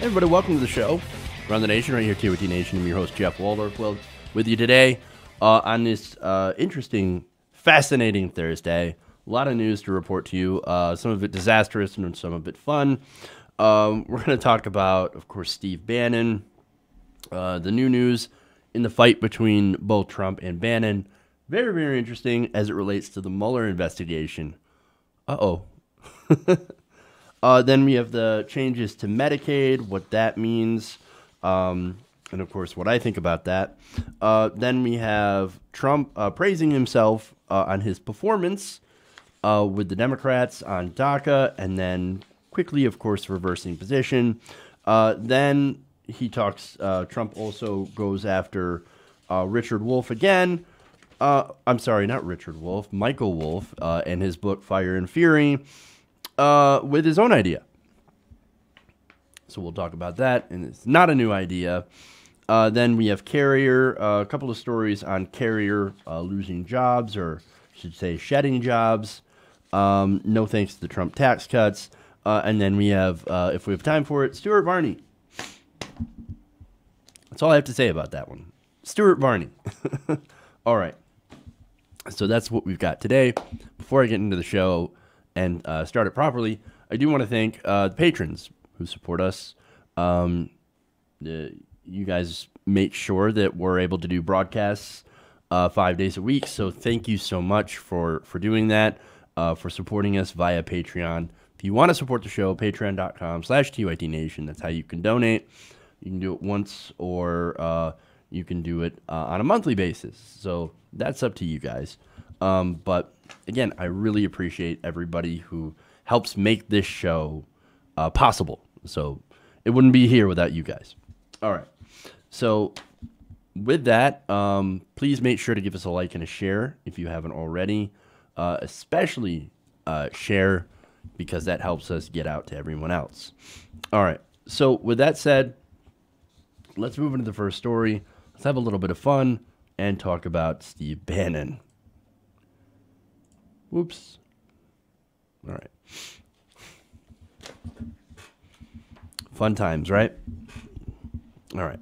Hey everybody, welcome to the show. Run the Nation, right here, TOT Nation. I'm your host, Jeff Waldorf, with you today on this interesting, fascinating Thursday. A lot of news to report to you, some of it disastrous and some of it fun. We're going to talk about, of course, Steve Bannon, the new news in the fight between both Trump and Bannon. Very, very interesting as it relates to the Mueller investigation. Then we have the changes to Medicaid, what that means, and of course what I think about that. Then we have Trump praising himself on his performance with the Democrats on DACA, and then quickly, of course, reversing position. Then he talks, Trump also goes after Richard Wolff again. I'm sorry, not Richard Wolff, Michael Wolff, and his book Fire and Fury. With his own idea. So we'll talk about that, and it's not a new idea. Then we have Carrier, a couple of stories on Carrier losing jobs, or I should say shedding jobs. No thanks to the Trump tax cuts. And then we have, if we have time for it, Stuart Varney. That's all I have to say about that one. Stuart Varney. All right. So that's what we've got today. Before I get into the show and start it properly, I do want to thank the patrons who support us. You guys make sure that we're able to do broadcasts 5 days a week, so thank you so much for doing that, for supporting us via Patreon. If you want to support the show, patreon.com/TYTNation. That's how you can donate. You can do it once, or you can do it on a monthly basis. So that's up to you guys. But again, I really appreciate everybody who helps make this show possible. So it wouldn't be here without you guys. All right. So with that, please make sure to give us a like and a share if you haven't already. Especially share, because that helps us get out to everyone else. All right. So with that said, let's move into the first story. Let's have a little bit of fun and talk about Steve Bannon. Whoops. All right. Fun times, right? All right.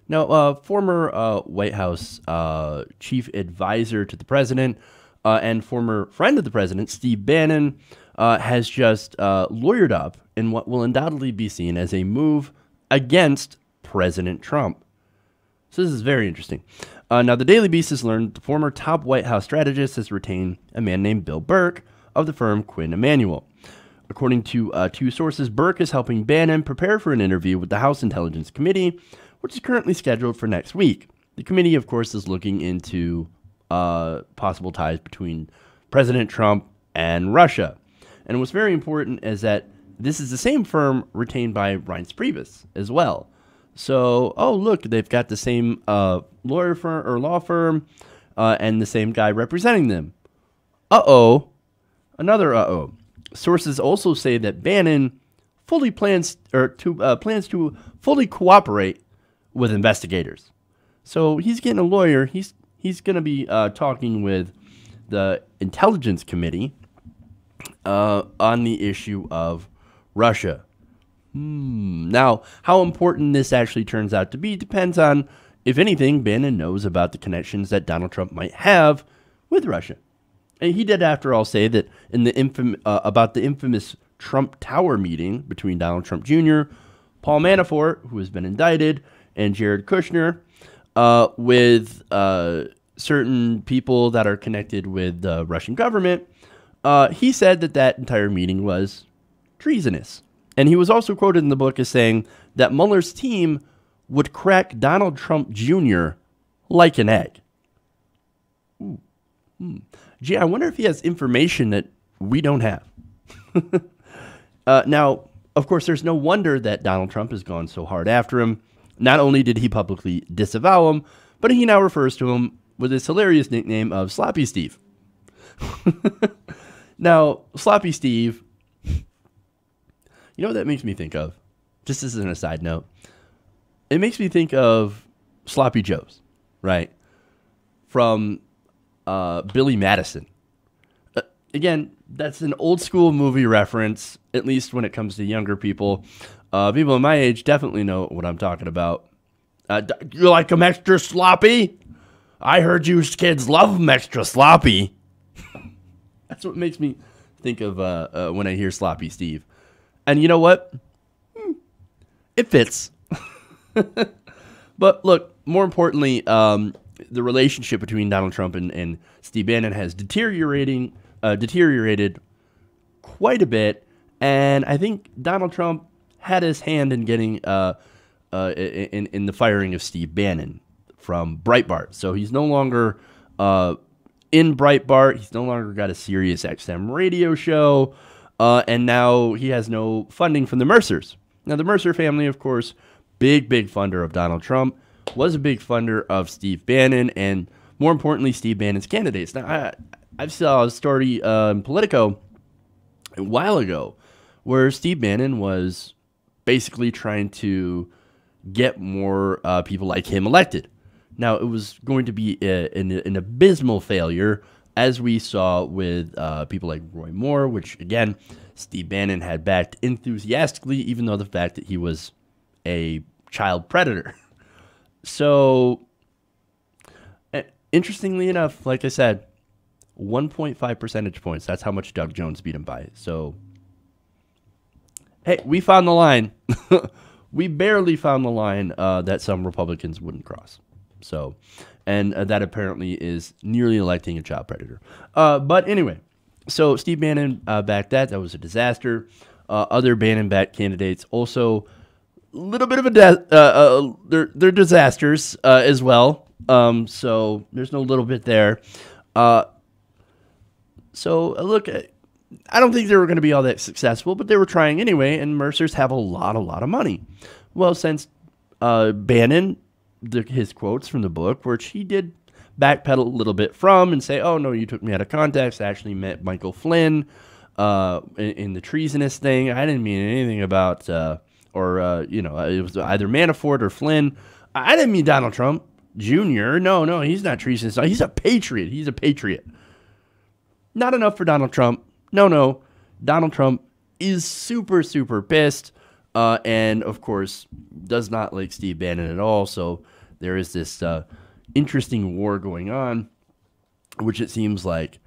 Now, former White House chief advisor to the president and former friend of the president, Steve Bannon, has just lawyered up in what will undoubtedly be seen as a move against President Trump. So this is very interesting. Now, the Daily Beast has learned the former top White House strategist has retained a man named Bill Burke of the firm Quinn Emanuel. According to two sources, Burke is helping Bannon prepare for an interview with the House Intelligence Committee, which is currently scheduled for next week. The committee, of course, is looking into possible ties between President Trump and Russia. And what's very important is that this is the same firm retained by Reince Priebus as well. So, oh, look, they've got the same lawyer firm or law firm and the same guy representing them. Uh-oh. Another uh-oh. Sources also say that Bannon fully plans to fully cooperate with investigators. So he's getting a lawyer. He's going to be talking with the Intelligence Committee on the issue of Russia. Now, how important this actually turns out to be depends on, if anything, Bannon knows about the connections that Donald Trump might have with Russia. And he did, after all, say that in the about the infamous Trump Tower meeting between Donald Trump Jr., Paul Manafort, who has been indicted, and Jared Kushner, with certain people that are connected with the Russian government. He said that that entire meeting was treasonous. And he was also quoted in the book as saying that Mueller's team would crack Donald Trump Jr. like an egg. Gee, I wonder if he has information that we don't have. Now, of course, there's no wonder that Donald Trump has gone so hard after him. Not only did he publicly disavow him, but he now refers to him with his hilarious nickname of Sloppy Steve. Now, Sloppy Steve, you know what that makes me think of? Just as an aside note, it makes me think of Sloppy Joes, right? From Billy Madison. again, that's an old school movie reference, at least when it comes to younger people. People in my age definitely know what I'm talking about. You like them extra sloppy? I heard you kids love them extra sloppy. That's what makes me think of when I hear Sloppy Steve. And you know what? It fits. But look, more importantly, the relationship between Donald Trump and Steve Bannon has deteriorated quite a bit. And I think Donald Trump had his hand in getting in the firing of Steve Bannon from Breitbart. So he's no longer in Breitbart. He's no longer got a Sirius XM radio show. And now he has no funding from the Mercers. Now, the Mercer family, of course, big funder of Donald Trump, was a big funder of Steve Bannon, and more importantly, Steve Bannon's candidates. Now, I saw a story in Politico a while ago where Steve Bannon was basically trying to get more people like him elected. Now, it was going to be an abysmal failure, as we saw with people like Roy Moore, which, again, Steve Bannon had backed enthusiastically, even though the fact that he was a child predator. So, interestingly enough, like I said, 1.5 percentage points. That's how much Doug Jones beat him by. So, hey, we found the line. We barely found the line that some Republicans wouldn't cross. So, and that apparently is nearly electing a child predator. But anyway, so Steve Bannon backed that. That was a disaster. Other Bannon-backed candidates also a little bit of a they're disasters as well. So there's no little bit there. So look, I don't think they were going to be all that successful, but they were trying anyway. And Mercers have a lot of money. Well, since Bannon, his quotes from the book, which he did backpedal a little bit from and say, oh, no, you took me out of context. I actually meant Michael Flynn in the treasonous thing. I didn't mean anything about, it was either Manafort or Flynn. I didn't mean Donald Trump Jr. No, he's not treasonous. He's a patriot. He's a patriot. Not enough for Donald Trump. No. Donald Trump is super pissed and, of course, does not like Steve Bannon at all. So there is this interesting war going on, which it seems like,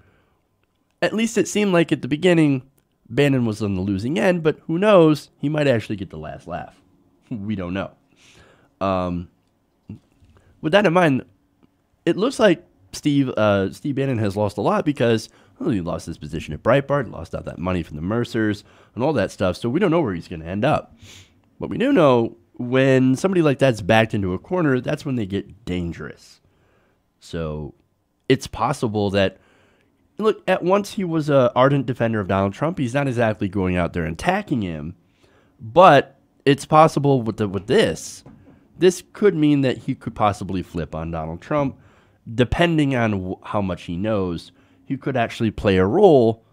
at least it seemed like at the beginning, Bannon was on the losing end, but who knows? He might actually get the last laugh. We don't know. With that in mind, it looks like Steve Bannon has lost a lot because he lost his position at Breitbart, lost out that money from the Mercers, and all that stuff. So we don't know where he's going to end up. But we do know when somebody like that's backed into a corner, that's when they get dangerous. So it's possible that, look, at once he was an ardent defender of Donald Trump. He's not exactly going out there and attacking him. But it's possible with this could mean that he could possibly flip on Donald Trump. Depending on how much he knows, he could actually play a role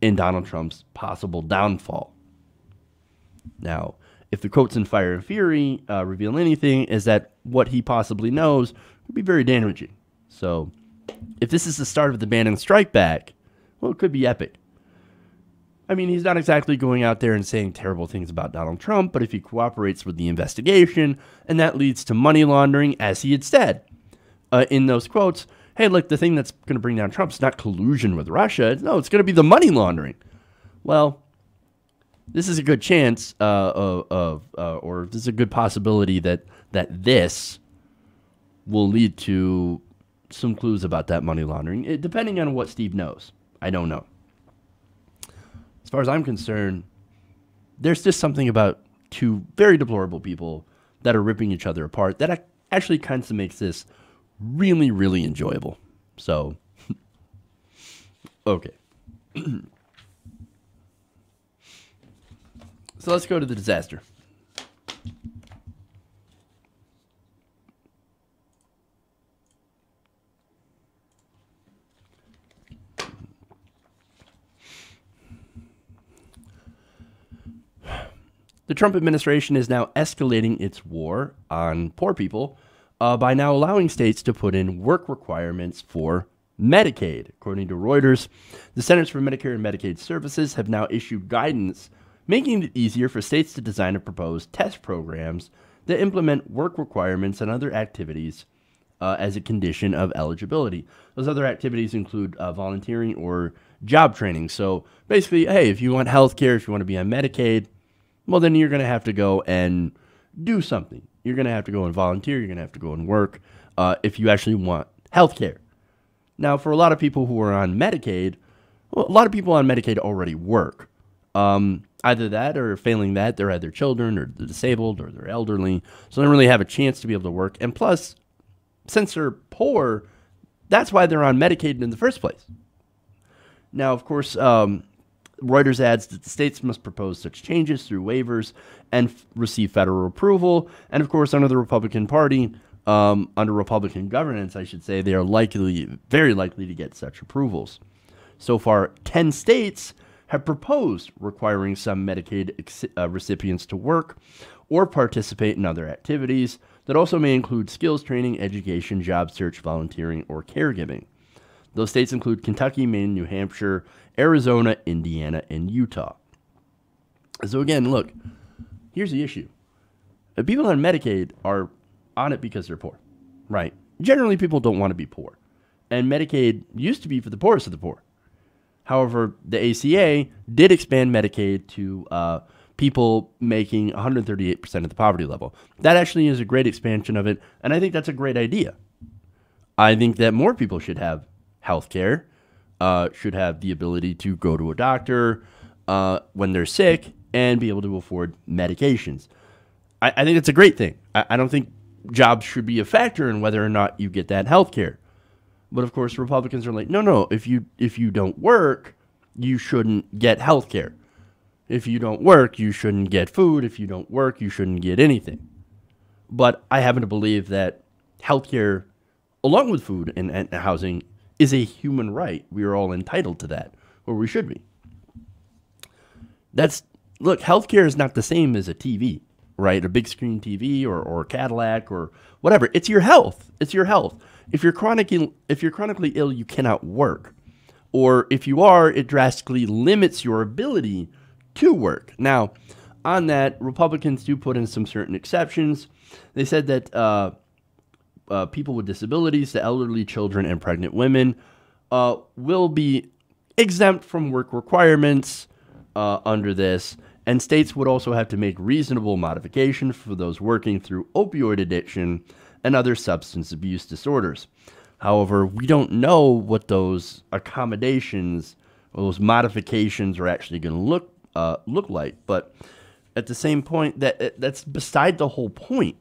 in Donald Trump's possible downfall. Now, if the quotes in Fire and Fury reveal anything, is that what he possibly knows could be very damaging. So, if this is the start of the Bannon strike back, well, it could be epic. I mean, he's not exactly going out there and saying terrible things about Donald Trump, but if he cooperates with the investigation, and that leads to money laundering, as he had said in those quotes, hey, look, the thing that's going to bring down Trump is not collusion with Russia. No, it's going to be the money laundering. Well, this is a good chance or this is a good possibility that this will lead to some clues about that money laundering, depending on what Steve knows. I don't know. As far as I'm concerned, there's just something about two very deplorable people that are ripping each other apart that actually kind of makes this really enjoyable. So, okay. So let's go to the disaster. The Trump administration is now escalating its war on poor people by now allowing states to put in work requirements for Medicaid. According to Reuters, the Centers for Medicare and Medicaid Services have now issued guidance making it easier for states to design and propose test programs that implement work requirements and other activities as a condition of eligibility. Those other activities include volunteering or job training. So basically, hey, if you want health care, if you want to be on Medicaid, well, then you're going to have to go and do something. You're going to have to go and volunteer. You're going to have to go and work if you actually want health care. Now, for a lot of people who are on Medicaid, well, a lot of people on Medicaid already work. Either that or failing that, they're either children or they're disabled or they're elderly. So they don't really have a chance to be able to work. And plus, since they're poor, that's why they're on Medicaid in the first place. Now, of course, Reuters adds that the states must propose such changes through waivers and receive federal approval. And of course, under the Republican Party, under Republican governance, I should say, they are very likely to get such approvals. So far, 10 states have proposed requiring some Medicaid recipients to work or participate in other activities that also may include skills training, education, job search, volunteering, or caregiving. Those states include Kentucky, Maine, New Hampshire, Arizona, Indiana, and Utah. So again, look, here's the issue. People on Medicaid are on it because they're poor, right? Generally, people don't want to be poor. And Medicaid used to be for the poorest of the poor. However, the ACA did expand Medicaid to people making 138% of the poverty level. That actually is a great expansion of it, and I think that's a great idea. I think that more people should have health care, should have the ability to go to a doctor when they're sick and be able to afford medications. I think it's a great thing. I don't think jobs should be a factor in whether or not you get that health care. But of course, Republicans are like, no, if you don't work, you shouldn't get health care. If you don't work, you shouldn't get food. If you don't work, you shouldn't get anything. But I happen to believe that health care, along with food and housing, is a human right. We are all entitled to that, or we should be. Look, healthcare is not the same as a TV, right? A big screen TV or a Cadillac or whatever. It's your health. It's your health. If you're chronically ill, you cannot work. Or if you are, it drastically limits your ability to work. Now, on that, Republicans do put in some certain exceptions. They said that people with disabilities, the elderly, children, and pregnant women will be exempt from work requirements under this, and states would also have to make reasonable modifications for those working through opioid addiction and other substance abuse disorders. However, we don't know what those accommodations or those modifications are actually going to look like. But at the same point, that's beside the whole point.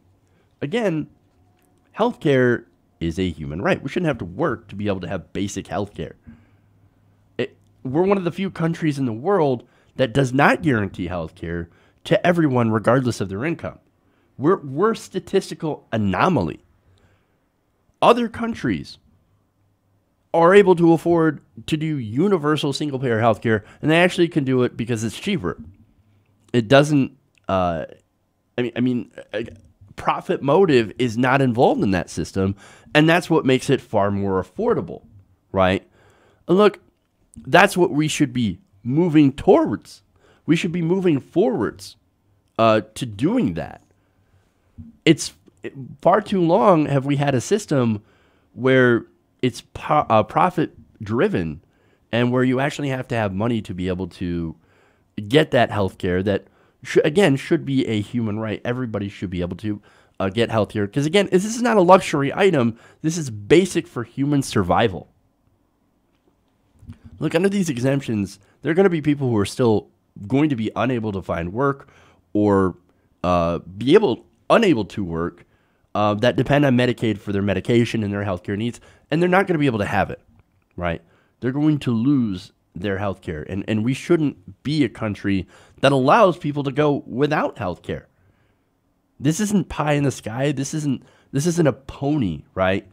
Again, healthcare is a human right. We shouldn't have to work to be able to have basic healthcare. We're one of the few countries in the world that does not guarantee healthcare to everyone regardless of their income. We're a statistical anomaly. Other countries are able to afford to do universal single-payer healthcare, and they actually can do it because it's cheaper. It doesn't. Profit motive is not involved in that system, and that's what makes it far more affordable, right? And look, that's what we should be moving towards. We should be moving forwards to doing that. It's far too long have we had a system where it's profit driven and where you actually have to have money to be able to get that health care that, should be a human right. Everybody should be able to get health care. Because, again, this is not a luxury item. This is basic for human survival. Look, under these exemptions, there are going to be people who are still going to be unable to find work or unable to work that depend on Medicaid for their medication and their healthcare needs, and they're not going to be able to have it, right? They're going to lose their healthcare, and we shouldn't be a country that allows people to go without healthcare. This isn't pie in the sky. This isn't a pony, right?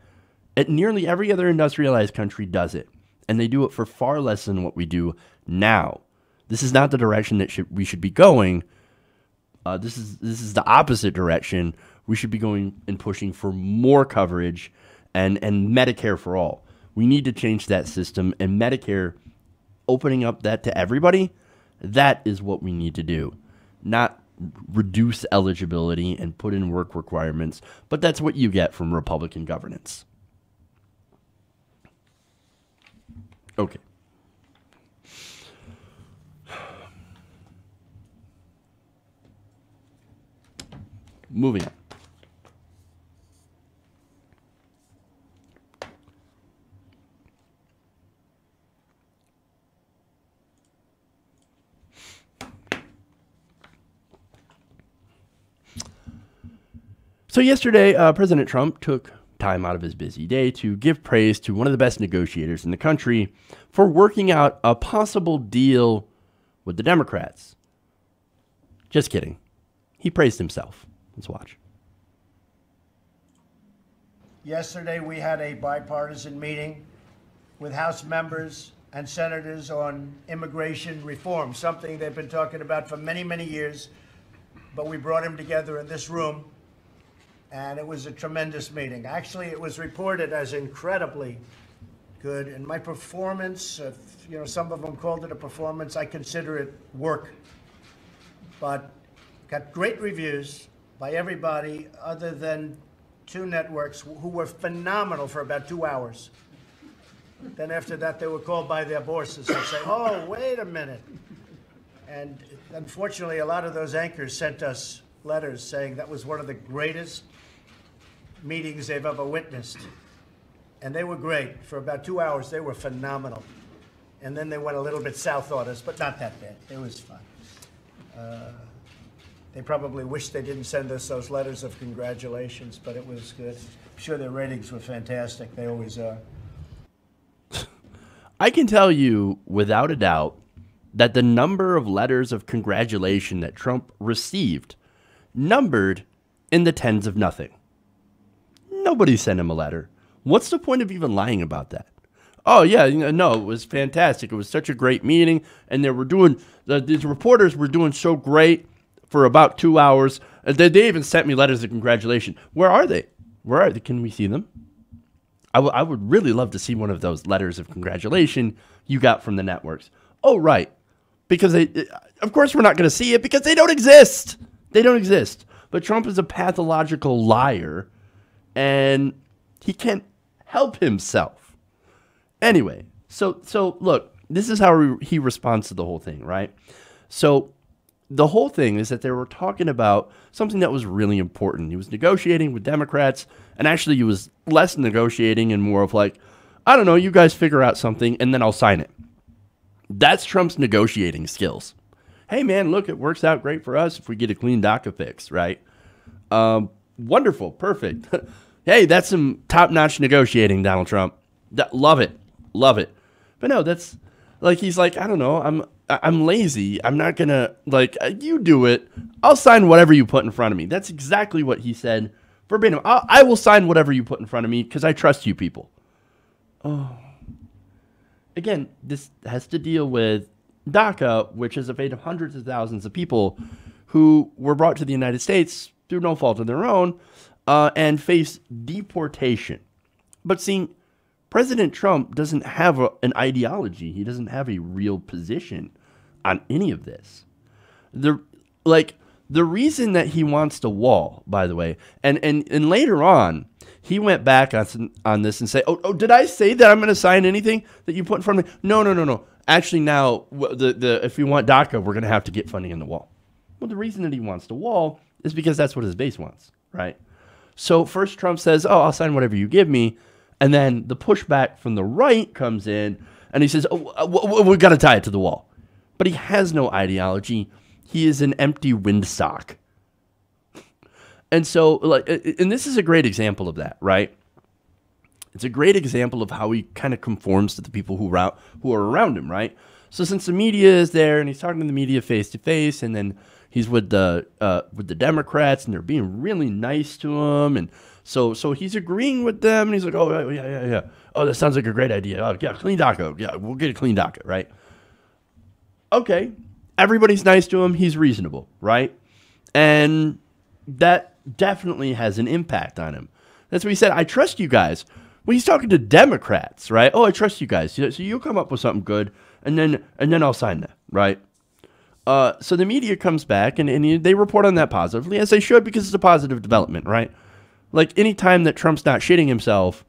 Nearly every other industrialized country does it, and they do it for far less than what we do now. This is not the direction that we should be going. This is the opposite direction. We should be going and pushing for more coverage and Medicare for all. We need to change that system, and Medicare, opening up that to everybody, that is what we need to do. Not reduce eligibility and put in work requirements, but that's what you get from Republican governance. Okay. Moving on. So yesterday, President Trump took time out of his busy day to give praise to one of the best negotiators in the country for working out a possible deal with the Democrats. Just kidding. He praised himself. Let's watch. Yesterday, we had a bipartisan meeting with House members and senators on immigration reform, something they've been talking about for many, many years. But we brought them together in this room, and it was a tremendous meeting. Actually, it was reported as incredibly good. And my performance, some of them called it a performance. I consider it work. But got great reviews by everybody other than two networks who were phenomenal for about 2 hours. Then after that, they were called by their bosses and say, oh, wait a minute. And unfortunately, a lot of those anchors sent us letters saying that was one of the greatest meetings they've ever witnessed. And they were great. For about 2 hours, they were phenomenal. And then they went a little bit south on us, but not that bad. It was fun. They probably wish they didn't send us those letters of congratulations, but it was good. I'm sure their ratings were fantastic. They always are. I can tell you without a doubt that the number of letters of congratulation that Trump received numbered in the tens of nothing. Nobody sent him a letter. What's the point of even lying about that? Oh, yeah, no, it was fantastic. It was such a great meeting, and they were doing, these reporters were doing so great for about 2 hours. They even sent me letters of congratulation. Where are they? Where are they? Can we see them? I would really love to see one of those letters of congratulation you got from the networks. Oh, right. Because of course we're not going to see it because they don't exist. They don't exist. But Trump is a pathological liar, and he can't help himself. Anyway, so look, this is how he responds to the whole thing, right? So the whole thing is that they were talking about something that was really important. He was negotiating with Democrats, and actually he was less negotiating and more of like, I don't know, you guys figure out something, and then I'll sign it. That's Trump's negotiating skills. Hey, man, look, it works out great for us if we get a clean DACA fix, right? Wonderful, perfect. Hey, that's some top-notch negotiating, Donald Trump. Love it, love it. But no, that's like he's like, I don't know, I'm lazy. I'm not gonna you do it. I'll sign whatever you put in front of me. That's exactly what he said verbatim. I will sign whatever you put in front of me because I trust you people. Oh. Again, this has to deal with DACA, which is a fate of hundreds of thousands of people who were brought to the United States through no fault of their own and face deportation. But see, President Trump doesn't have an ideology. He doesn't have a real position on any of this. The reason that he wants the wall, by the way, and later on, he went back on this and say, oh, did I say that I'm going to sign anything that you put in front of me? No. Actually, now, if we want DACA, we're going to have to get funding in the wall. Well, the reason that he wants the wall is because that's what his base wants, right? So first Trump says, oh, I'll sign whatever you give me. And then the pushback from the right comes in, and he says, oh, we've got to tie it to the wall. But he has no ideology. He is an empty windsock. And so, and this is a great example of that, right? It's a great example of how he kind of conforms to the people who are around him, right? So since the media is there, and he's talking to the media face to face, and then he's with the Democrats, and they're being really nice to him, and so he's agreeing with them, and he's like, oh, yeah. Oh, that sounds like a great idea. Oh, yeah, clean DACA. Yeah, we'll get a clean DACA, right? Okay, everybody's nice to him. He's reasonable, right? And that definitely has an impact on him. That's what he said. I trust you guys. Well, he's talking to Democrats, right? Oh, I trust you guys. So you'll come up with something good, and then I'll sign that, right? So the media comes back, and they report on that positively, as they should, because it's a positive development, right? Like, any time that Trump's not shitting himself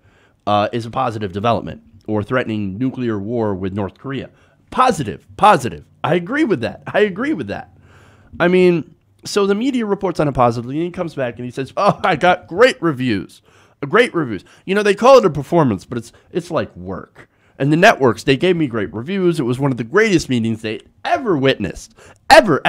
is a positive development, or threatening nuclear war with North Korea. Positive. I agree with that. I mean, so the media reports on it positively, and he comes back and he says, oh, I got great reviews. You know, they call it a performance, but it's like work. And the networks, they gave me great reviews. It was one of the greatest meetings they ever witnessed. Ever.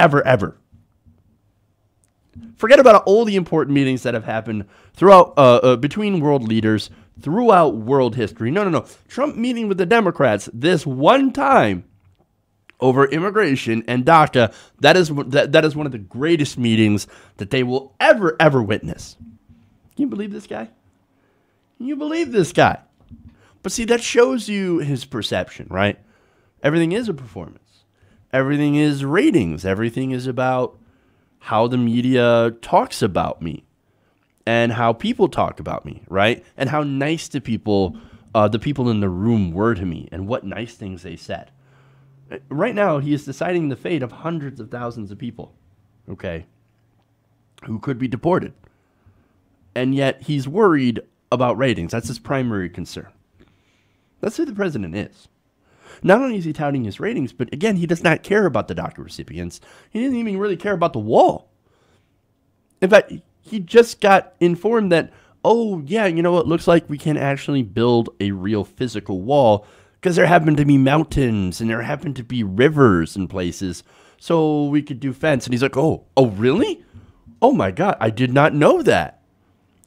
Forget about all the important meetings that have happened throughout between world leaders throughout world history. No. Trump meeting with the Democrats this one time over immigration and DACA, that is one of the greatest meetings that they will ever witness. Can you believe this guy? But see, that shows you his perception, right? Everything is a performance. Everything is ratings. Everything is about how the media talks about me and how people talk about me, right? And how nice the people in the room were to me and what nice things they said. Right now, he is deciding the fate of hundreds of thousands of people, okay, who could be deported. And yet he's worried about ratings. That's his primary concern. That's who the president is. Not only is he touting his ratings, but again, he does not care about the DACA recipients. He doesn't even really care about the wall. In fact, he just got informed that, oh, yeah, you know what? Looks like we can actually build a real physical wall because there happen to be mountains and there happen to be rivers in places. So we could do fence. And he's like, oh, really? Oh, my God, I did not know that.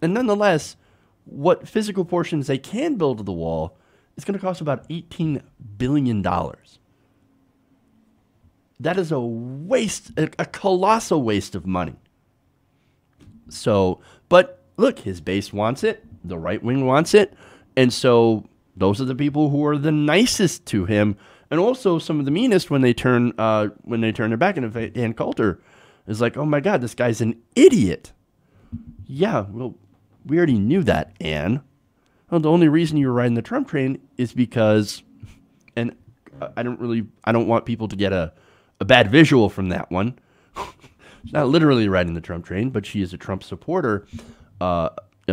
And nonetheless, what physical portions they can build to the wall is going to cost about $18 billion. That is a waste, a colossal waste of money. So, but look, his base wants it. The right wing wants it. And so those are the people who are the nicest to him. And also some of the meanest when they turn their back. And Ann Coulter is like, oh my God, this guy's an idiot. Yeah, well, we already knew that, Ann. Well, the only reason you were riding the Trump train is because, and I don't want people to get a bad visual from that one. She's not literally riding the Trump train, but she is a Trump supporter, a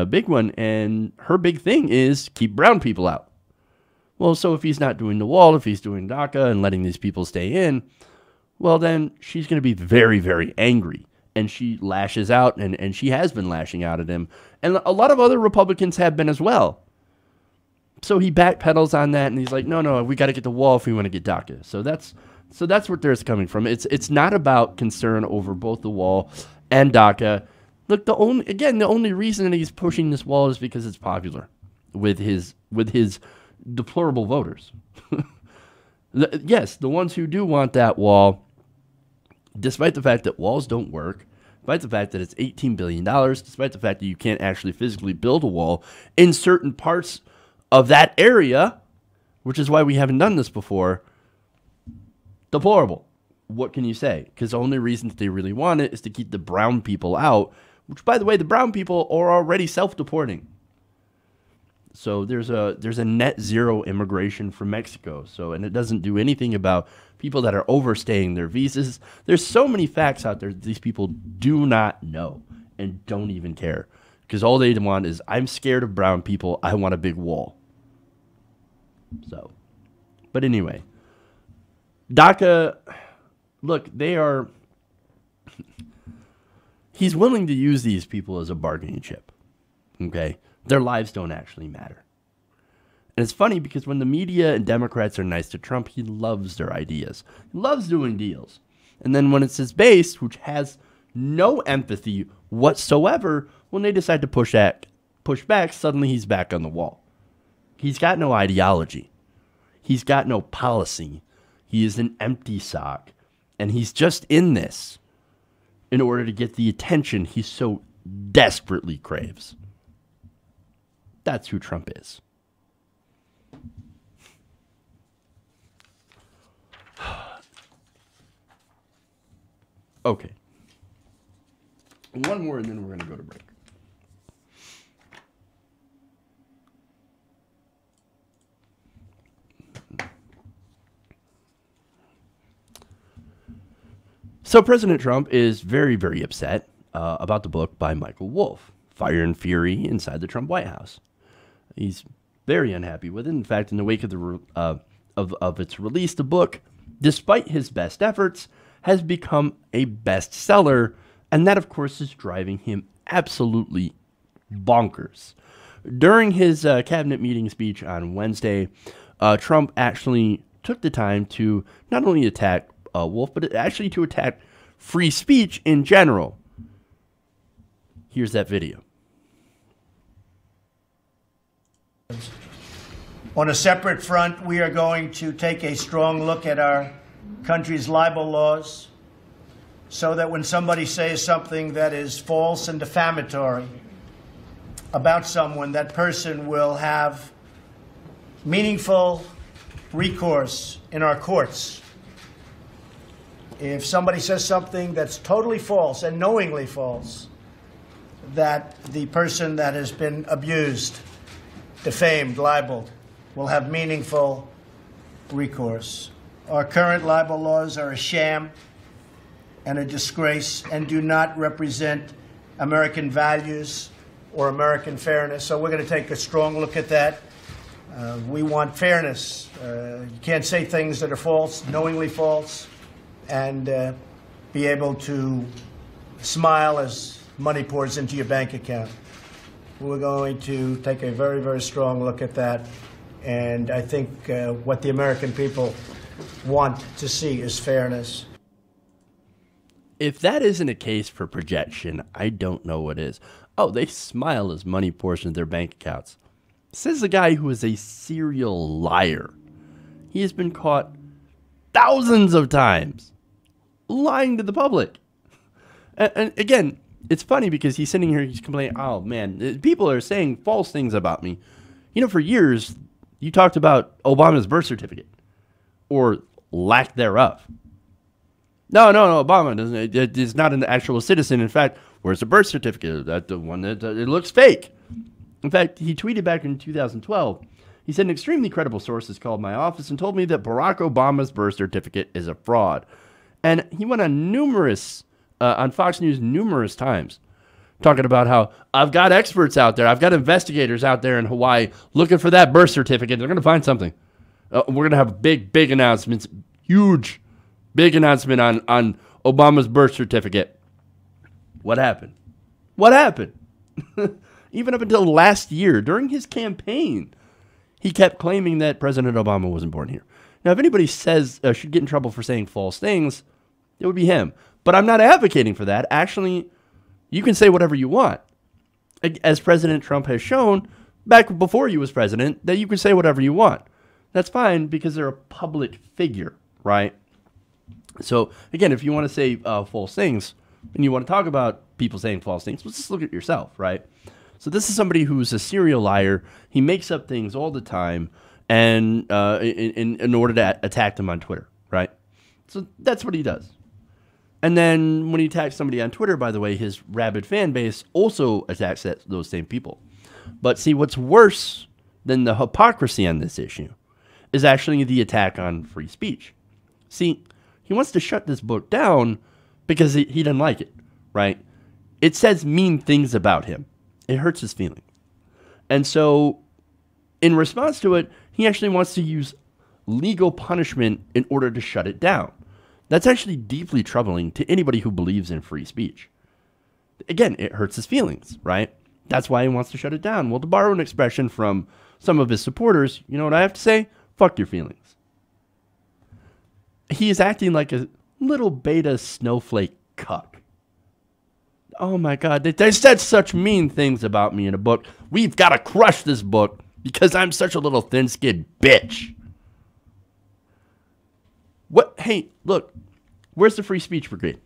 big one, and her big thing is keep brown people out. Well, so if he's not doing the wall, if he's doing DACA and letting these people stay in, well, then she's going to be very, very angry. And she lashes out, and she has been lashing out at him. And a lot of other Republicans have been as well. So he backpedals on that, and he's like, no, we got to get the wall if we want to get DACA. So that's where there's coming from. It's not about concern over both the wall and DACA. Look, the only reason that he's pushing this wall is because it's popular with his deplorable voters. Yes, the ones who do want that wall, despite the fact that walls don't work, despite the fact that it's $18 billion, despite the fact that you can't actually physically build a wall in certain parts of that area, which is why we haven't done this before, deplorable. What can you say? Because the only reason that they really want it is to keep the brown people out, which, by the way, the brown people are already self-deporting. So there's a net zero immigration from Mexico. So, and it doesn't do anything about people that are overstaying their visas. There's so many facts out there that these people do not know and don't even care. Because all they want is, I'm scared of brown people. I want a big wall. So, but anyway, DACA, look, he's willing to use these people as a bargaining chip. Okay? Their lives don't actually matter. And it's funny because when the media and Democrats are nice to Trump, he loves their ideas. He loves doing deals. And then when it's his base, which has no empathy whatsoever, when they decide to push back, suddenly he's back on the wall. He's got no ideology. He's got no policy. He is an empty sock. And he's just in this in order to get the attention he so desperately craves. That's who Trump is. Okay. One more and then we're going to go to break. So President Trump is very, very upset about the book by Michael Wolff, Fire and Fury Inside the Trump White House. He's very unhappy with it. In fact, in the wake of of its release, the book, despite his best efforts, has become a bestseller, and that, of course, is driving him absolutely bonkers. During his cabinet meeting speech on Wednesday, Trump actually took the time to not only attack Wolff, but actually to attack free speech in general. Here's that video. On a separate front, we are going to take a strong look at our country's libel laws so that when somebody says something that is false and defamatory about someone, that person will have meaningful recourse in our courts. If somebody says something that's totally false and knowingly false, that the person that has been abused, defamed, libeled, will have meaningful recourse. Our current libel laws are a sham and a disgrace and do not represent American values or American fairness. So we're going to take a strong look at that. We want fairness. You can't say things that are false, knowingly false, and be able to smile as money pours into your bank account. We're going to take a very, very strong look at that. And I think what the American people want to see is fairness. If that isn't a case for projection, I don't know what is. Oh, they smile as money pours into their bank accounts. Says the guy who is a serial liar. He has been caught thousands of times lying to the public. And again, it's funny because he's sitting here, he's complaining, oh man, people are saying false things about me. You know, for years, you talked about Obama's birth certificate or lack thereof. No, Obama doesn't. It is not an actual citizen. In fact, where's the birth certificate? That the one that it looks fake. In fact, he tweeted back in 2012. He said, an extremely credible source has called my office and told me that Barack Obama's birth certificate is a fraud. And he went on on Fox News numerous times, talking about how I've got experts out there. I've got investigators out there in Hawaii looking for that birth certificate. They're going to find something. We're going to have big announcements, huge, big announcement on Obama's birth certificate. What happened? What happened? Even up until last year, during his campaign, he kept claiming that President Obama wasn't born here. Now, if anybody says should get in trouble for saying false things, it would be him. But I'm not advocating for that. Actually, you can say whatever you want. As President Trump has shown, back before he was president, that you can say whatever you want. That's fine because they're a public figure, right? So, again, if you want to say false things and you want to talk about people saying false things, let's just look at yourself, right? So this is somebody who's a serial liar. He makes up things all the time and in order to attack them on Twitter, right? So that's what he does. And then when he attacks somebody on Twitter, by the way, his rabid fan base also attacks those same people. But see, what's worse than the hypocrisy on this issue is actually the attack on free speech. See, he wants to shut this book down because he doesn't like it, right? It says mean things about him. It hurts his feelings. And so in response to it, he actually wants to use legal punishment in order to shut it down. That's actually deeply troubling to anybody who believes in free speech. Again, it hurts his feelings, right? That's why he wants to shut it down. Well, to borrow an expression from some of his supporters, you know what I have to say? Fuck your feelings. He is acting like a little beta snowflake cuck. Oh my God, they said such mean things about me in a book. We've got to crush this book because I'm such a little thin-skinned bitch. What? Hey, look, where's the free speech brigade?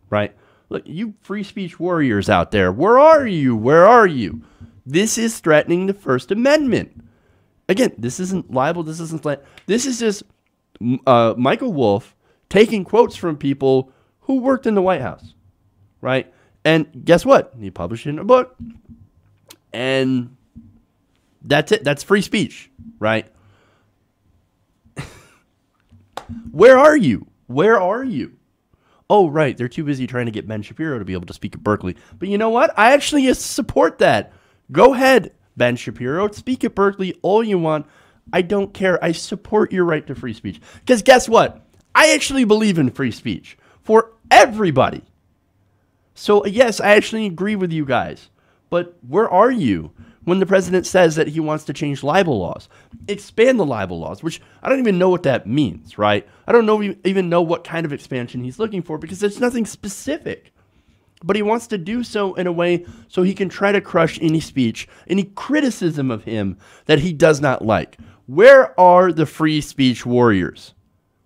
Right? Look, you free speech warriors out there, where are you? Where are you? This is threatening the First Amendment. Again, this isn't libel. This is just Michael Wolff taking quotes from people who worked in the White House, right? And guess what? He published it in a book, and that's it. That's free speech, right? Where are you? Where are you? oh, right, they're too busy trying to get Ben Shapiro to be able to speak at Berkeley. But you know what? I actually support that. Go ahead, Ben Shapiro. Speak at Berkeley all you want. I don't care. I support your right to free speech. Because guess what? I actually believe in free speech for everybody. So, yes, I actually agree with you guys. But where are you when the president says that he wants to change libel laws? Expand the libel laws, which I don't even know what that means, right? I don't even know what kind of expansion he's looking for because there's nothing specific. But he wants to do so in a way so he can try to crush any speech, any criticism of him that he does not like. Where are the free speech warriors?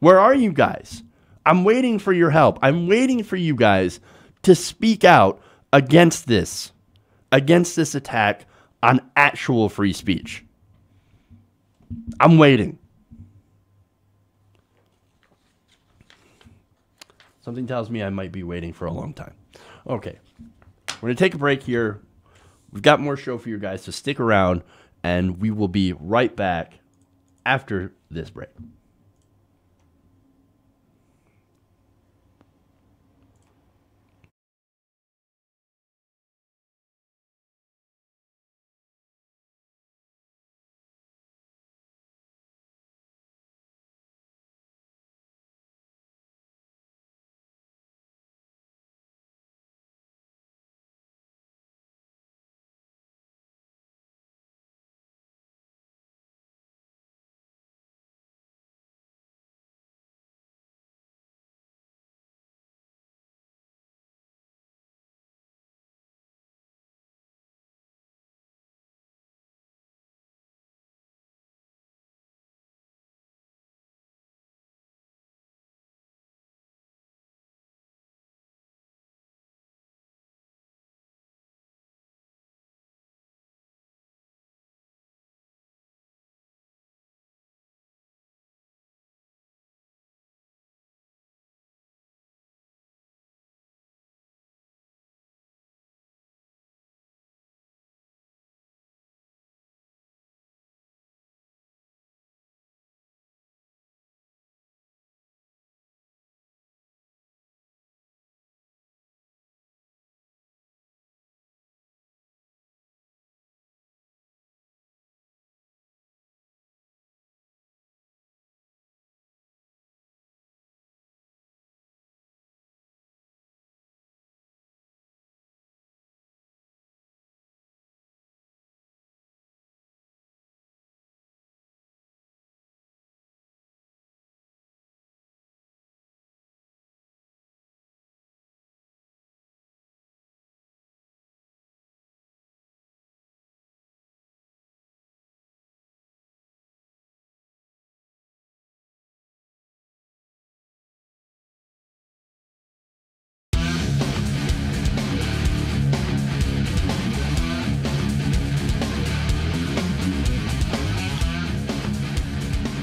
Where are you guys? I'm waiting for your help. I'm waiting for you guys to speak out against this attack on actual free speech. I'm waiting. Something tells me I might be waiting for a long time. Okay, we're going to take a break here. We've got more show for you guys, so stick around, and we will be right back after this break.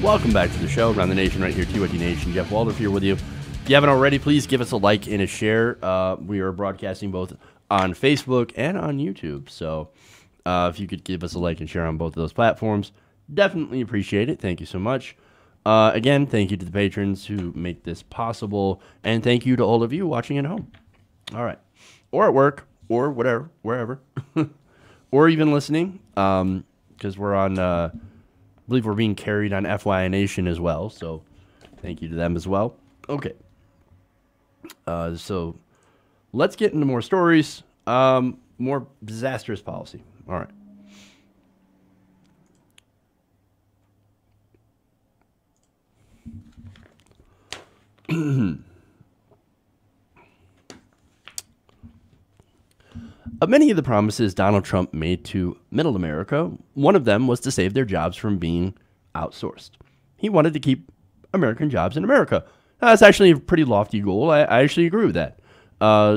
Welcome back to the show, Around the Nation, right here, TYT Nation. Jeff Waldorf here with you. If you haven't already, please give us a like and a share. We are broadcasting both on Facebook and on YouTube. So if you could give us a like and share on both of those platforms, definitely appreciate it. Thank you so much. Again, thank you to the patrons who make this possible. And thank you to all of you watching at home. All right. Or at work, or whatever, wherever. Or even listening, because we're on... I believe we're being carried on FYI Nation as well, so thank you to them as well. Okay. So let's get into more stories. More disastrous policy. All right. Of many of the promises Donald Trump made to middle America, one of them was to save their jobs from being outsourced. He wanted to keep American jobs in America. That's actually a pretty lofty goal. I actually agree with that.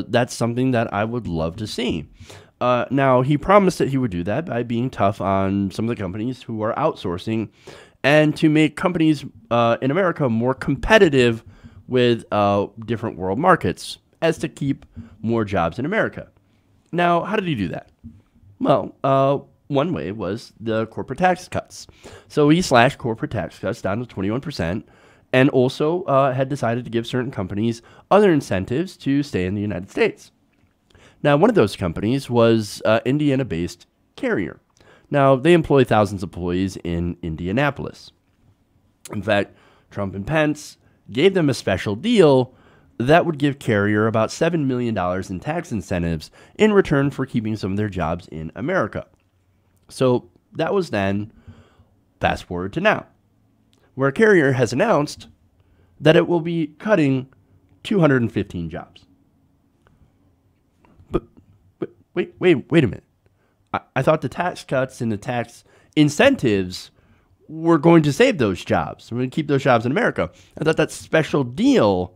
That's something that I would love to see. Now, he promised that he would do that by being tough on some of the companies who are outsourcing and to make companies in America more competitive with different world markets as to keep more jobs in America. Now, how did he do that? Well, one way was the corporate tax cuts. So he slashed corporate tax cuts down to 21%, and also had decided to give certain companies other incentives to stay in the United States. Now, one of those companies was Indiana-based Carrier. Now, they employ thousands of employees in Indianapolis. In fact, Trump and Pence gave them a special deal that would give Carrier about $7 million in tax incentives in return for keeping some of their jobs in America. So that was then. Fast forward to now, where Carrier has announced that it will be cutting 215 jobs. But wait a minute. I thought the tax cuts and the tax incentives were going to save those jobs. We're going to keep those jobs in America. I thought that special deal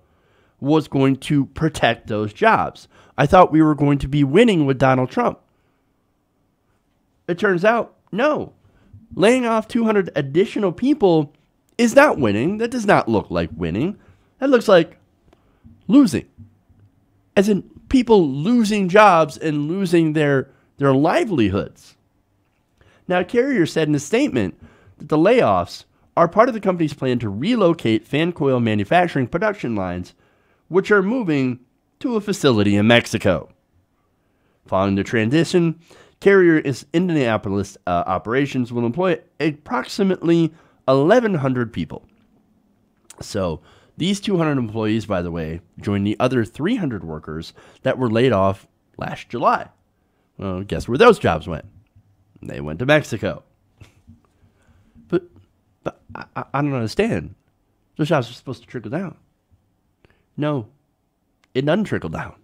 was going to protect those jobs. I thought we were going to be winning with Donald Trump. It turns out, no. Laying off 200 additional people is not winning. That does not look like winning. That looks like losing. As in people losing jobs and losing their livelihoods. Now, Carrier said in a statement that the layoffs are part of the company's plan to relocate fan coil manufacturing production lines, which are moving to a facility in Mexico. Following the transition, Carrier's Indianapolis operations will employ approximately 1,100 people. So these 200 employees, by the way, join the other 300 workers that were laid off last July. Well, guess where those jobs went? They went to Mexico. But I don't understand. Those jobs are supposed to trickle down. No, it doesn't trickle down.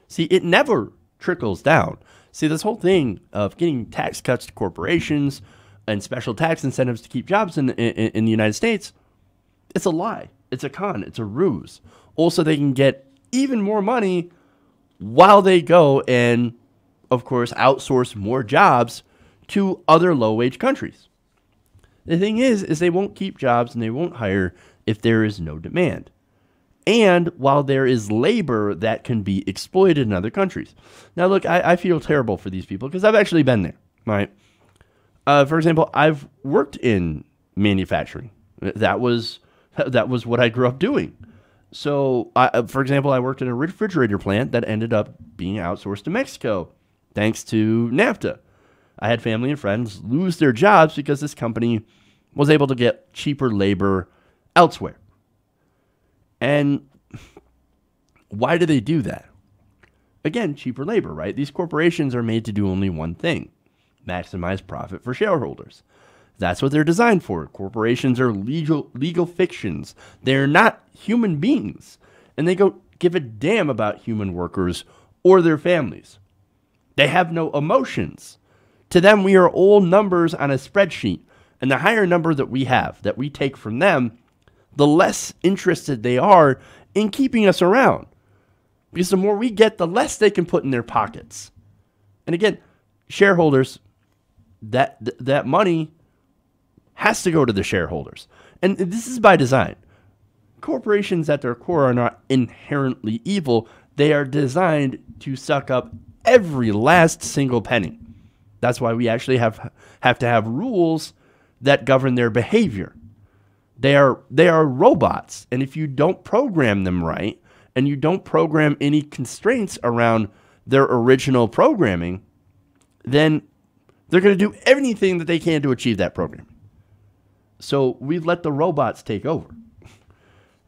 See, it never trickles down. See, this whole thing of getting tax cuts to corporations and special tax incentives to keep jobs in the United States, it's a lie. It's a con. It's a ruse. Also, they can get even more money while they go and, of course, outsource more jobs to other low-wage countries. The thing is they won't keep jobs and they won't hire if there is no demand. And while there is labor that can be exploited in other countries. Now, look, I feel terrible for these people because I've actually been there, right? For example, I've worked in manufacturing. That was what I grew up doing. So, for example, I worked in a refrigerator plant that ended up being outsourced to Mexico, thanks to NAFTA. I had family and friends lose their jobs because this company was able to get cheaper labor elsewhere. And why do they do that? Again, cheaper labor, right? These corporations are made to do only one thing: maximize profit for shareholders. That's what they're designed for. Corporations are legal fictions. They're not human beings. And they don't give a damn about human workers or their families. They have no emotions. To them, we are all numbers on a spreadsheet. And the higher number that we have, that we take from them, the less interested they are in keeping us around. Because the more we get, the less they can put in their pockets. And again, shareholders, that money has to go to the shareholders. And this is by design. Corporations at their core are not inherently evil. They are designed to suck up every last single penny. That's why we actually have to have rules that govern their behavior. They are robots, and if you don't program them right, and you don't program any constraints around their original programming, then they're going to do anything that they can to achieve that program. So we've let the robots take over.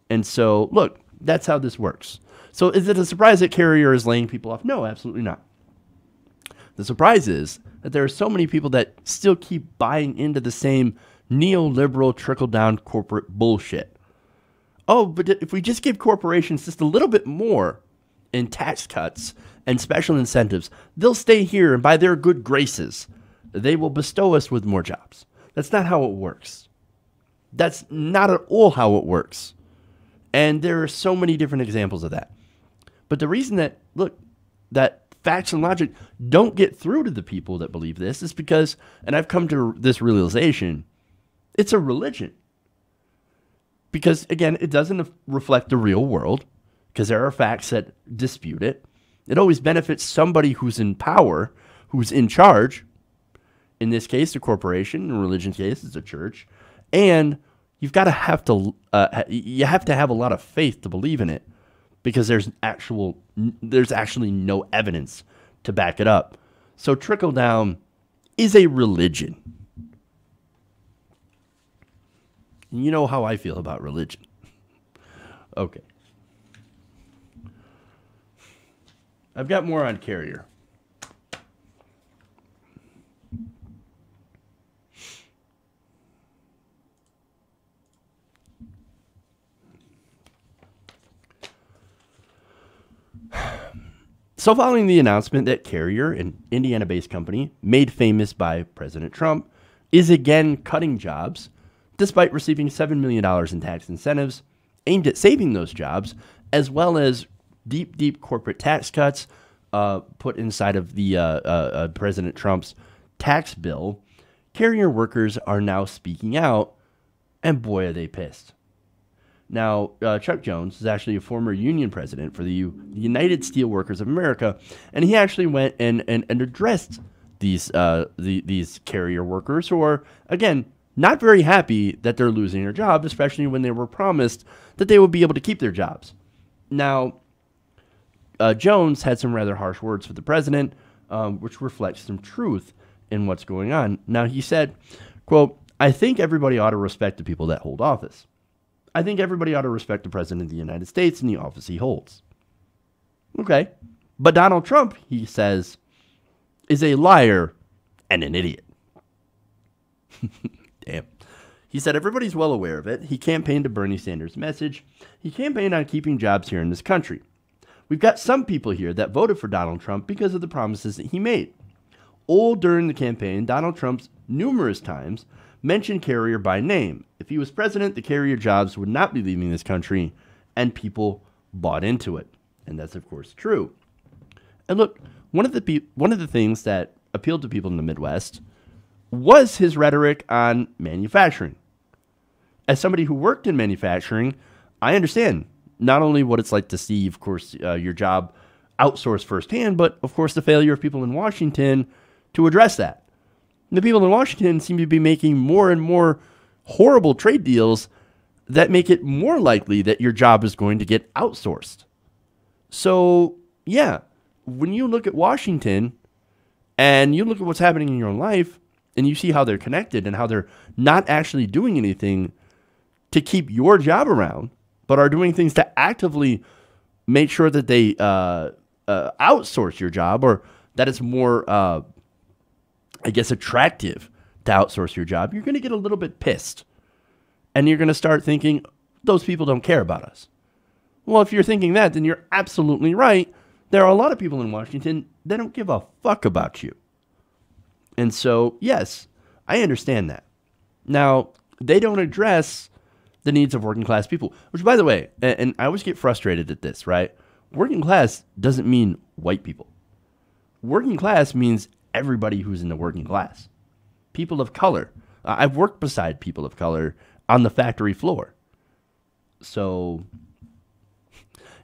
And so, look, that's how this works. So is it a surprise that Carrier is laying people off? No, absolutely not. The surprise is that there are so many people that still keep buying into the same neoliberal trickle-down corporate bullshit. Oh, but if we just give corporations just a little bit more in tax cuts and special incentives, they'll stay here, and by their good graces, they will bestow us with more jobs. That's not how it works. That's not at all how it works. And there are so many different examples of that. But the reason that, look, that facts and logic don't get through to the people that believe this is because, and I've come to this realization, it's a religion. Because, again, it doesn't reflect the real world, because there are facts that dispute it. It always benefits somebody who's in power, who's in charge. In this case, a corporation. In a religion case, it's a church. And you've got to have to you have to have a lot of faith to believe in it, because there's actually no evidence to back it up. So trickle down is a religion. You know how I feel about religion. Okay. I've got more on Carrier. So following the announcement that Carrier, an Indiana-based company made famous by President Trump, is again cutting jobs, despite receiving $7 million in tax incentives aimed at saving those jobs, as well as deep corporate tax cuts put inside of the President Trump's tax bill, Carrier workers are now speaking out, and boy, are they pissed. Now, Chuck Jones is actually a former union president for the United Steelworkers of America, and he actually went and addressed these Carrier workers who are, again, not very happy that they're losing their jobs, especially when they were promised that they would be able to keep their jobs. Now, Jones had some rather harsh words for the president, which reflects some truth in what's going on. Now, he said, quote, "I think everybody ought to respect the people that hold office. I think everybody ought to respect the president of the United States and the office he holds." Okay. But Donald Trump, he says, is a liar and an idiot. Damn. He said everybody's well aware of it. He campaigned to Bernie Sanders' message. He campaigned on keeping jobs here in this country. We've got some people here that voted for Donald Trump because of the promises that he made. All during the campaign, Donald Trump's numerous times mentioned Carrier by name. If he was president, the Carrier jobs would not be leaving this country, and people bought into it. And that's, of course, true. And look, one of the things that appealed to people in the Midwest was his rhetoric on manufacturing. As somebody who worked in manufacturing, I understand not only what it's like to see, of course, your job outsourced firsthand, but, of course, the failure of people in Washington to address that. The people in Washington seem to be making more and more horrible trade deals that make it more likely that your job is going to get outsourced. So, yeah, when you look at Washington and you look at what's happening in your own life and you see how they're connected and how they're not actually doing anything to keep your job around, but are doing things to actively make sure that they outsource your job, or that it's more attractive to outsource your job, you're going to get a little bit pissed. And you're going to start thinking, those people don't care about us. Well, if you're thinking that, then you're absolutely right. There are a lot of people in Washington that don't give a fuck about you. And so, yes, I understand that. Now, they don't address the needs of working class people, which, by the way, and I always get frustrated at this, right? Working class doesn't mean white people. Working class means everybody who's in the working class. People of color. I've worked beside people of color on the factory floor. So,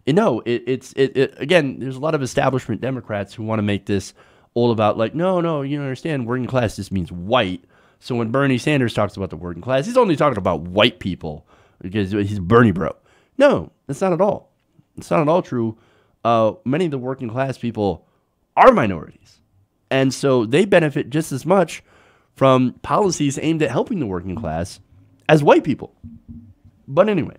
again, there's a lot of establishment Democrats who want to make this all about, like, no, you don't understand, working class just means white. So when Bernie Sanders talks about the working class, he's only talking about white people because he's Bernie bro. No, that's not at all. It's not at all true. Many of the working class people are minorities. And so they benefit just as much from policies aimed at helping the working class as white people. But anyway,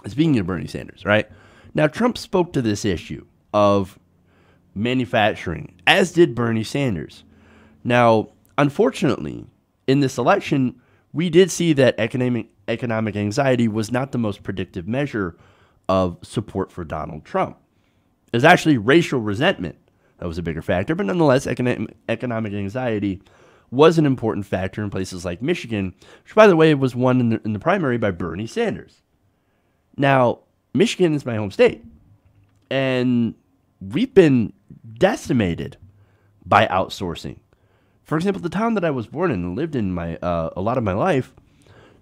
speaking of Bernie Sanders, right? Now, Trump spoke to this issue of manufacturing, as did Bernie Sanders. Now, unfortunately, in this election, we did see that economic anxiety was not the most predictive measure of support for Donald Trump. It was actually racial resentment that was a bigger factor, but nonetheless, economic anxiety was an important factor in places like Michigan, which, by the way, was won in the primary by Bernie Sanders. Now, Michigan is my home state, and we've been decimated by outsourcing. For example, the town that I was born in and lived in a lot of my life,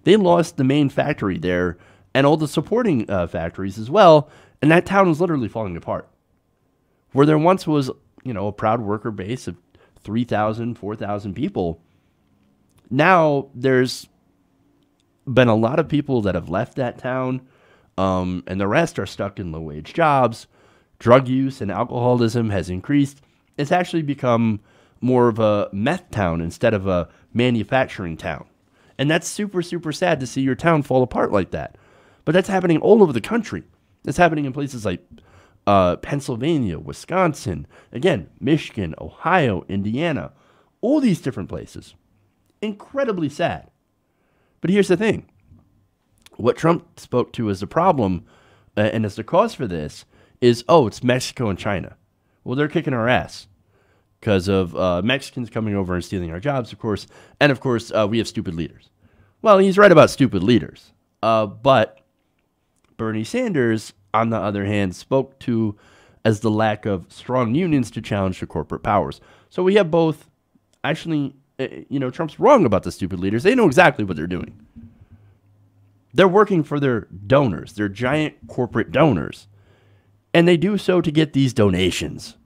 they lost the main factory there and all the supporting factories as well, and that town was literally falling apart. Where there once was, a proud worker base of 3,000, 4,000 people, now there's been a lot of people that have left that town, and the rest are stuck in low-wage jobs. Drug use and alcoholism has increased. It's actually become more of a meth town instead of a manufacturing town. And that's super, super sad to see your town fall apart like that. But that's happening all over the country. It's happening in places like Pennsylvania, Wisconsin, again, Michigan, Ohio, Indiana, all these different places. Incredibly sad. But here's the thing. What Trump spoke to as the problem and as the cause for this is, it's Mexico and China. Well, they're kicking our ass because of Mexicans coming over and stealing our jobs, of course. And, of course, we have stupid leaders. Well, he's right about stupid leaders. But Bernie Sanders, on the other hand, spoke to as the lack of strong unions to challenge the corporate powers. So we have both. Actually, Trump's wrong about the stupid leaders. They know exactly what they're doing. They're working for their donors, their giant corporate donors. And they do so to get these donations.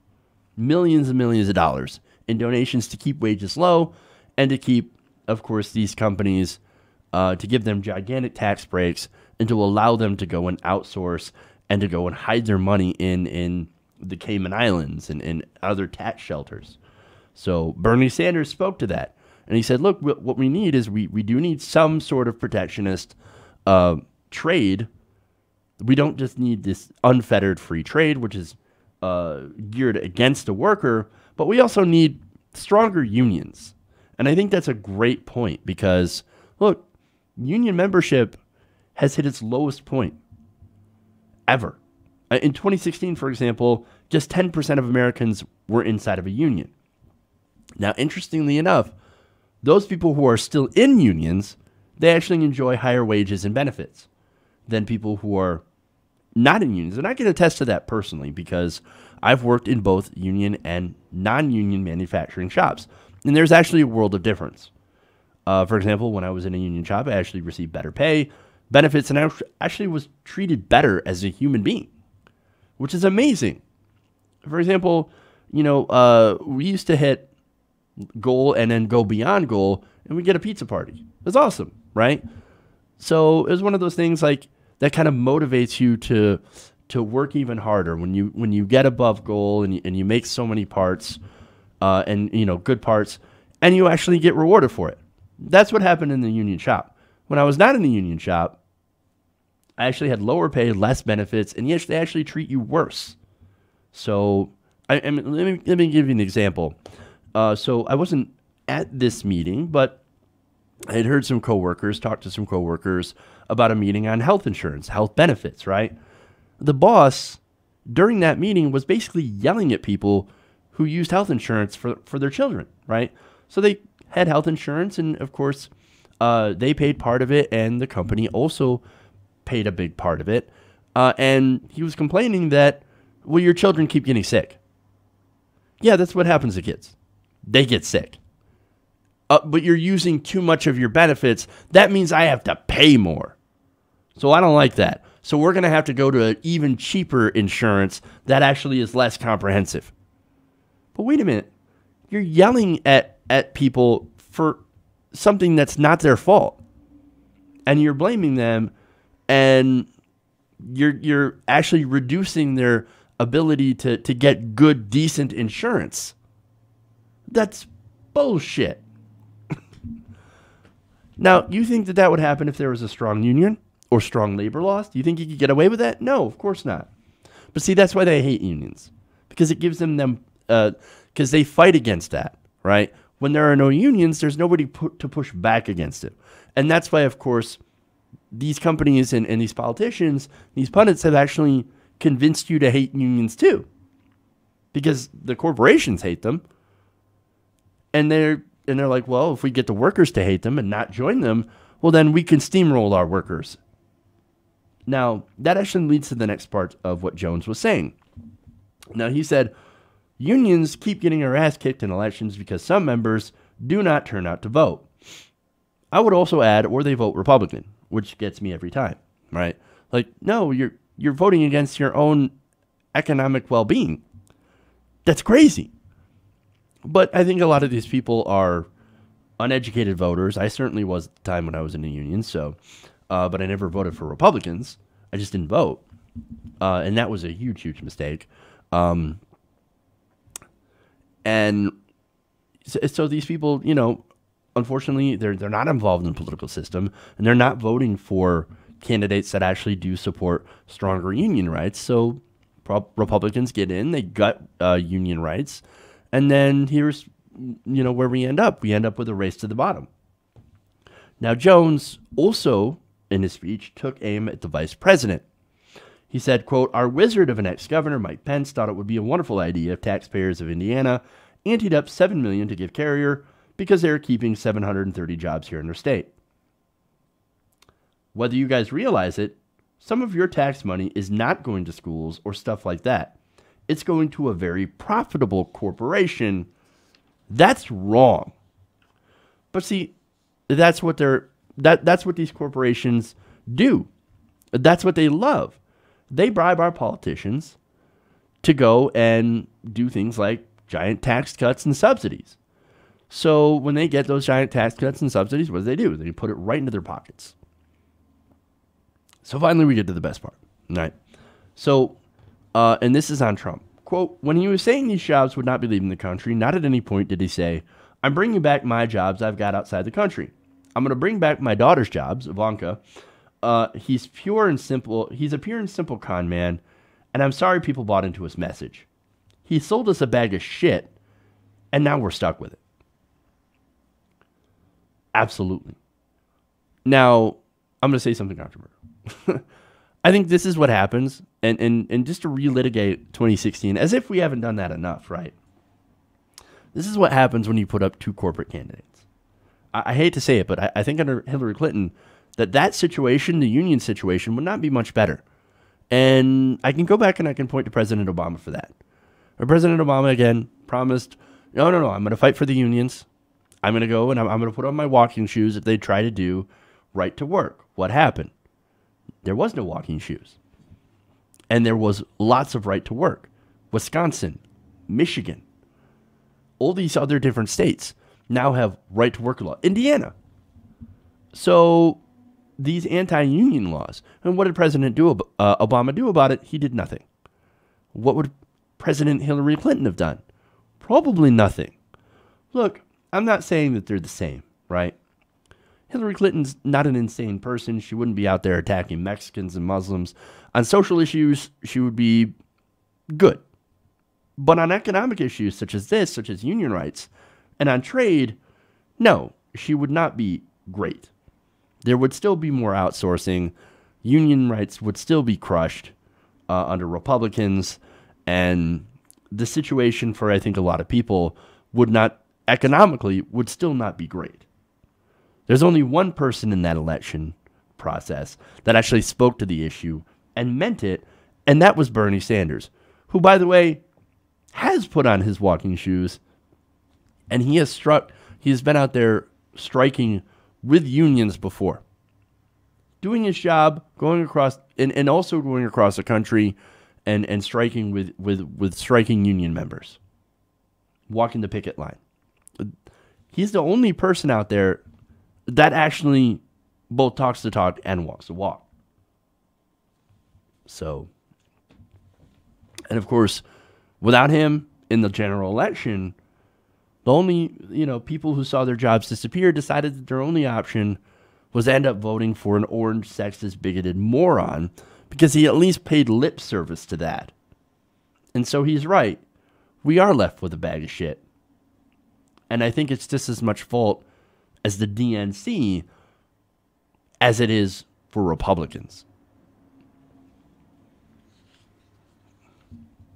Millions and millions of dollars in donations to keep wages low and to keep, of course, these companies, to give them gigantic tax breaks and to allow them to go and outsource and to go and hide their money in the Cayman Islands and in other tax shelters. So Bernie Sanders spoke to that. And he said, look, what we need is we do need some sort of protectionist trade. We don't just need this unfettered free trade, which is geared against the worker, but we also need stronger unions. And I think that's a great point because, look, union membership has hit its lowest point ever. In 2016, for example, just 10% of Americans were inside of a union. Now, interestingly enough, those people who are still in unions, they actually enjoy higher wages and benefits than people who are not in unions. And I can attest to that personally because I've worked in both union and non-union manufacturing shops. And there's actually a world of difference. For example, when I was in a union shop, I actually received better pay, benefits, and I actually was treated better as a human being, which is amazing. For example, we used to hit goal and then go beyond goal, and we get a pizza party. It was awesome, right? So it was one of those things like that kind of motivates you to work even harder when you get above goal and you make so many parts and good parts, and you actually get rewarded for it. That's what happened in the union shop. When I was not in the union shop, I actually had lower pay, less benefits, and yes, they actually treat you worse. So let me give you an example. So I wasn't at this meeting, but I had heard some coworkers talk to some coworkers about a meeting on health insurance, health benefits, right? The boss during that meeting was basically yelling at people who used health insurance for their children, right? So they had health insurance, and of course, they paid part of it, and the company also paid a big part of it. And he was complaining that, well, your children keep getting sick. Yeah, that's what happens to kids. They get sick. But you're using too much of your benefits. That means I have to pay more. So I don't like that. So we're going to have to go to an even cheaper insurance that actually is less comprehensive. But wait a minute. You're yelling at people for something that's not their fault. And you're blaming them, and you're actually reducing their ability to get good, decent insurance. That's bullshit. Now, you think that would happen if there was a strong union or strong labor laws? Do you think you could get away with that? No, of course not. But see, that's why they hate unions. Because it gives them because they fight against that, right? When there are no unions, there's nobody to push back against it. And that's why, of course, these companies and these politicians, these pundits have actually convinced you to hate unions too. Because the corporations hate them. And they're like, well, if we get the workers to hate them and not join them, well, then we can steamroll our workers. Now, that actually leads to the next part of what Jones was saying. Now, he said, unions keep getting our ass kicked in elections because some members do not turn out to vote. I would also add, or they vote Republican, which gets me every time, right? Like, no, you're voting against your own economic well-being. That's crazy. But I think a lot of these people are uneducated voters. I certainly was at the time when I was in the union, so, but I never voted for Republicans. I just didn't vote. And that was a huge, huge mistake. And so these people, you know, unfortunately, they're not involved in the political system, and they're not voting for candidates that actually do support stronger union rights. So Republicans get in, they gut union rights, and then here's, you know, where we end up. We end up with a race to the bottom. Now, Jones also, in his speech, took aim at the vice president. He said, quote, "Our wizard of an ex-governor, Mike Pence, thought it would be a wonderful idea if taxpayers of Indiana anteed up $7 million to give Carrier because they're keeping 730 jobs here in their state. Whether you guys realize it, some of your tax money is not going to schools or stuff like that. It's going to a very profitable corporation. That's wrong." But see, that's what that's what these corporations do. That's what they love. They bribe our politicians to go and do things like giant tax cuts and subsidies. So when they get those giant tax cuts and subsidies, what do? They put it right into their pockets. So finally we get to the best part. All right. So, and this is on Trump. Quote, "When he was saying these jobs would not be leaving the country, not at any point did he say, 'I'm bringing back my jobs I've got outside the country. I'm going to bring back my daughter's jobs,' Ivanka. He's pure and simple. He's a pure and simple con man, and I'm sorry people bought into his message. He sold us a bag of shit, and now we're stuck with it." Absolutely. Now, I'm going to say something controversial. I think this is what happens, and just to relitigate 2016, as if we haven't done that enough, right? This is what happens when you put up two corporate candidates. I hate to say it, but I think under Hillary Clinton, that situation, the union situation, would not be much better. And I can go back and I can point to President Obama for that. Or President Obama, again, promised, no, I'm going to fight for the unions. I'm going to go and I'm going to put on my walking shoes if they try to do right to work. What happened? There was no walking shoes. And there was lots of right to work. Wisconsin, Michigan, all these other different states now have right to work law. Indiana. So these anti-union laws. And what did Obama do about it? He did nothing. What would President Hillary Clinton have done? Probably nothing. Look, I'm not saying that they're the same, right? Hillary Clinton's not an insane person. She wouldn't be out there attacking Mexicans and Muslims. On social issues, she would be good. But on economic issues such as this, such as union rights, and on trade, no, she would not be great. There would still be more outsourcing. Union rights would still be crushed under Republicans. And the situation for, I think, a lot of people would not, economically, would still not be great. There's only one person in that election process that actually spoke to the issue and meant it, and that was Bernie Sanders, who, by the way, has put on his walking shoes, and he has been out there striking with unions before, doing his job, going across, and also going across the country and striking with striking union members, walking the picket line. He's the only person out there that actually both talks the talk and walks the walk. So, and of course, without him in the general election, the only, people who saw their jobs disappear decided that their only option was to end up voting for an orange, sexist, bigoted moron because he at least paid lip service to that. And so he's right. We are left with a bag of shit. And I think it's just as much fault as the DNC as it is for Republicans.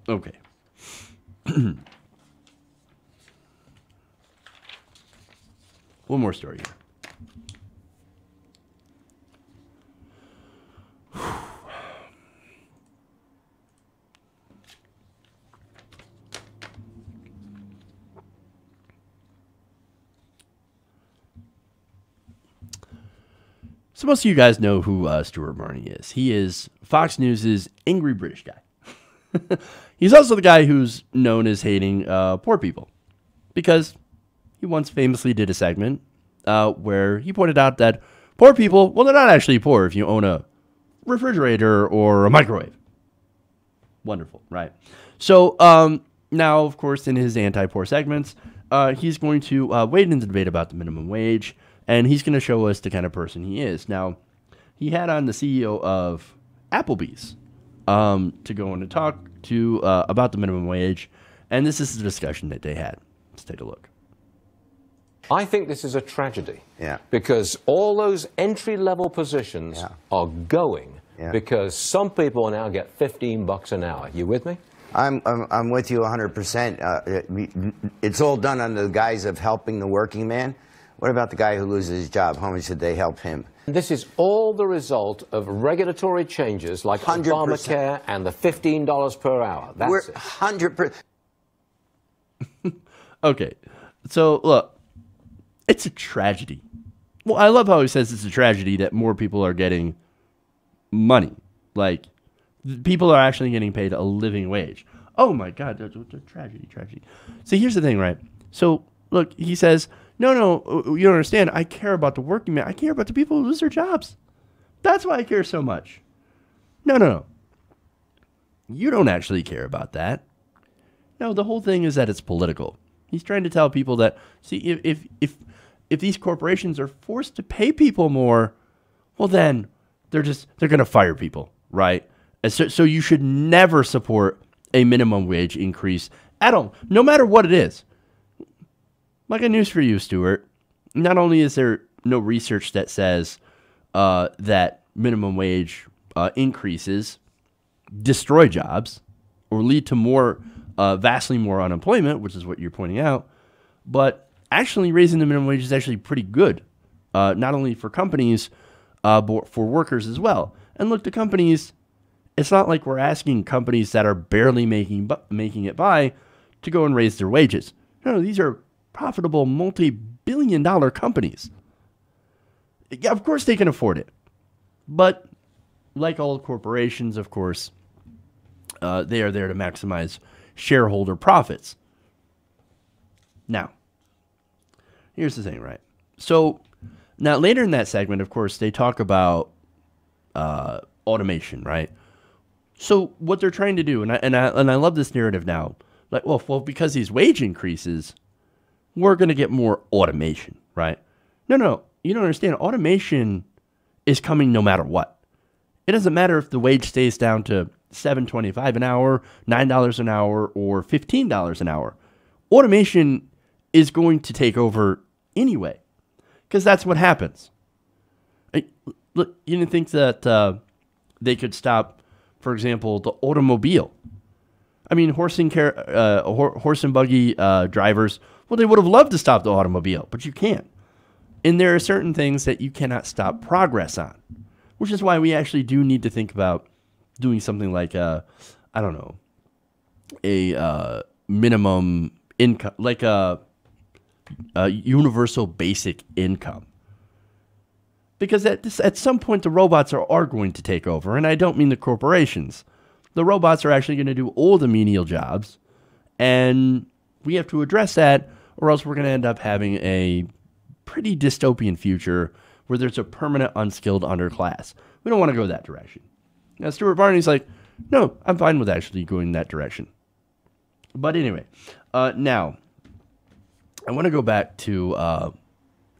Okay. One more story here. So most of you guys know who Stuart Varney is. He is Fox News' angry British guy. He's also the guy who's known as hating poor people because he once famously did a segment where he pointed out that poor people, well, they're not actually poor if you own a refrigerator or a microwave. Wonderful, right? So now, of course, in his anti-poor segments, he's going to wade into the debate about the minimum wage, and he's going to show us the kind of person he is. Now, he had on the CEO of Applebee's to go on and talk to about the minimum wage, and this is the discussion that they had. Let's take a look. I think this is a tragedy. Yeah. Because all those entry-level positions are going because some people now get $15 an hour. You with me? I'm with you 100%. It's all done under the guise of helping the working man. What about the guy who loses his job? How much should they help him? This is all the result of regulatory changes like 100%. Obamacare and the $15 per hour. That's We're it. 100%. Okay, so look, it's a tragedy. Well, I love how he says it's a tragedy that more people are getting money. Like, people are actually getting paid a living wage. Oh my God, that's a tragedy, tragedy. So here's the thing, right? So look, he says, no, you don't understand. I care about the working man. I care about the people who lose their jobs. That's why I care so much. No. You don't actually care about that. No, the whole thing is that it's political. He's trying to tell people that, see, if these corporations are forced to pay people more, well, then they're going to fire people, right? And so you should never support a minimum wage increase at all, no matter what it is. Like a news for you, Stuart. Not only is there no research that says that minimum wage increases destroy jobs or lead to more, vastly more unemployment, which is what you're pointing out, but actually raising the minimum wage is actually pretty good, not only for companies, but for workers as well. And look, the companies, it's not like we're asking companies that are barely making it by to go and raise their wages. No, these are profitable multi-billion-dollar companies. Yeah, of course they can afford it. But like all corporations, of course, they are there to maximize shareholder profits. Now, here's the thing, right? So now later in that segment, of course, they talk about automation, right? So what they're trying to do, and I love this narrative now, like, well, because these wage increases, we're going to get more automation, right? No, you don't understand. Automation is coming no matter what. It doesn't matter if the wage stays down to $7.25 an hour, $9 an hour, or $15 an hour. Automation is going to take over anyway, because that's what happens. Look, you didn't think that they could stop, for example, the automobile. I mean, horse and buggy drivers, well, they would have loved to stop the automobile, but you can't. And there are certain things that you cannot stop progress on, which is why we actually do need to think about doing something like a minimum income, like a universal basic income. Because at some point, the robots are going to take over. And I don't mean the corporations. The robots are actually going to do all the menial jobs. And we have to address that, or else we're going to end up having a pretty dystopian future where there's a permanent unskilled underclass. We don't want to go that direction. Now, Stuart Varney's like, no, I'm fine with actually going that direction. But anyway, now, I want to go back to,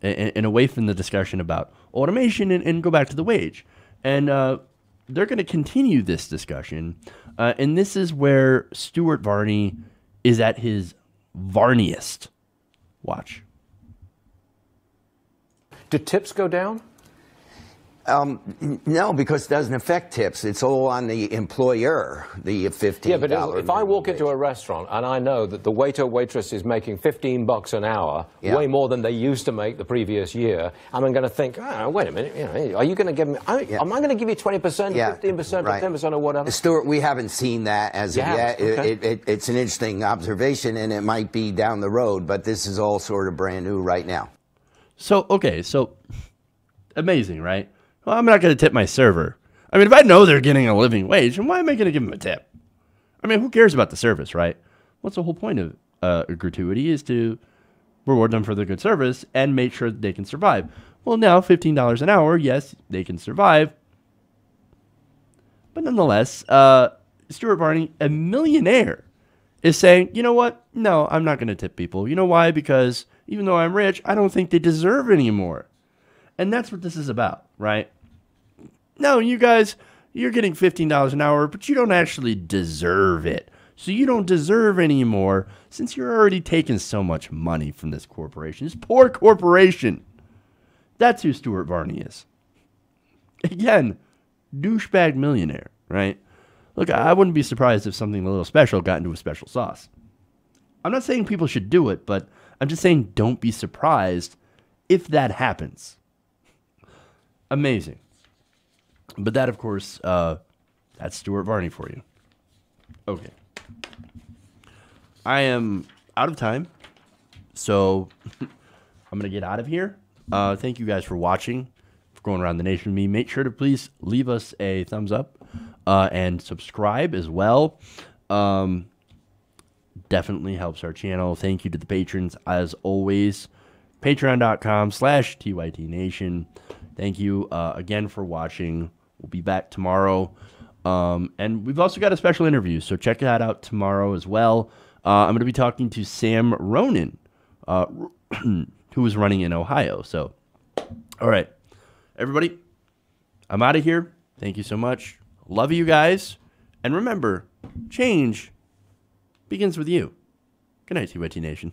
and away from the discussion about automation and go back to the wage. And they're going to continue this discussion. And this is where Stuart Varney is at his Varneyest. Watch. Do tips go down? No, because it doesn't affect tips. It's all on the employer, the $15. Yeah, but if I walk into a restaurant and I know that the waiter or waitress is making $15 an hour, way more than they used to make the previous year, and I'm going to think, wait a minute, are you going to give me? Am I going to give you 20%, 15%, or 10%, or whatever? Stuart, we haven't seen that as of yet. Okay. It's an interesting observation, and it might be down the road, but this is all sort of brand new right now. So amazing, right? Well, I'm not going to tip my server. I mean, if I know they're getting a living wage, then why am I going to give them a tip? I mean, who cares about the service, right? What's the whole point of a gratuity is to reward them for their good service, and make sure that they can survive. Well, now $15 an hour, yes, they can survive. But nonetheless, Stuart Varney, a millionaire, is saying, you know what? No, I'm not going to tip people. You know why? Because even though I'm rich, I don't think they deserve any more. And that's what this is about, right? No, you guys, you're getting $15 an hour, but you don't actually deserve it. So you don't deserve any more since you're already taking so much money from this corporation. This poor corporation. That's who Stuart Varney is. Again, douchebag millionaire, right? Look, I wouldn't be surprised if something a little special got into a special sauce. I'm not saying people should do it, but I'm just saying don't be surprised if that happens. Amazing. But that, of course, that's Stuart Varney for you. Okay. I am out of time, so I'm going to get out of here. Thank you guys for watching, for going around the nation with me. Make sure to please leave us a thumbs up and subscribe as well. Definitely helps our channel. Thank you to the patrons, as always. Patreon.com/TYTNation. Thank you again for watching. We'll be back tomorrow. And we've also got a special interview, so check that out tomorrow as well. I'm going to be talking to Sam Ronan, who is running in Ohio. So, all right, everybody, I'm out of here. Thank you so much. Love you guys. And remember, change begins with you. Good night, TYT Nation.